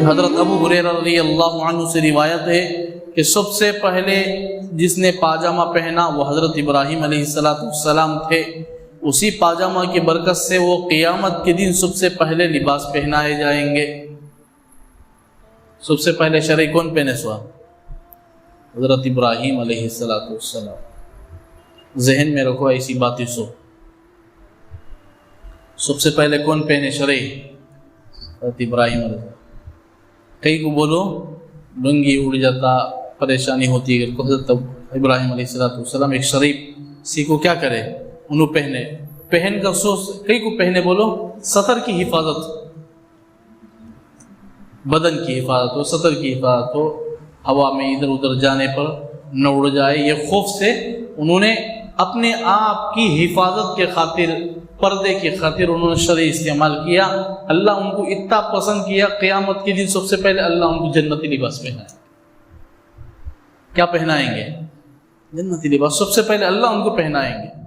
حضرت ابو ہریرہ رضی اللہ عنہ سے روایت ہے کہ سب سے پہلے جس نے پاجامہ پہنا وہ حضرت ابراہیم علیہ السلام تھے. اسی پاجامہ کی برکت سے وہ قیامت کے دن سب سے پہلے لباس پہنائے جائیں گے. سب سے پہلے شرع کون پہنے سوا؟ حضرت ابراہیم علیہ السلام. ذہن میں رکھو ایسی باتیں سب سے پہلے کون پہنے شرع؟ حضرت ابراہیم علیہ السلام. کئی کو بولو لنگی اڑ جاتا، پریشانی ہوتی ہے. حضرت ابراہیم علیہ السلام ایک شریف سی کو کیا کرے؟ انہوں پہن کر کئی کو پہنے بولو سطر کی حفاظت، بدن کی حفاظت ہو، سطر کی حفاظت ہو، ہوا میں ادھر ادھر جانے پر نہ اڑ جائے. یہ خوف سے انہوں نے اپنے آپ کی حفاظت کے خاطر، پردے کی خاطر انہوں نے شرع استعمال کیا. اللہ ان کو اتنا پسند کیا، قیامت کے دن سب سے پہلے اللہ ان کو جنتی لباس پہنائے. کیا پہنائیں گے؟ جنتی لباس سب سے پہلے اللہ ان کو پہنائیں گے.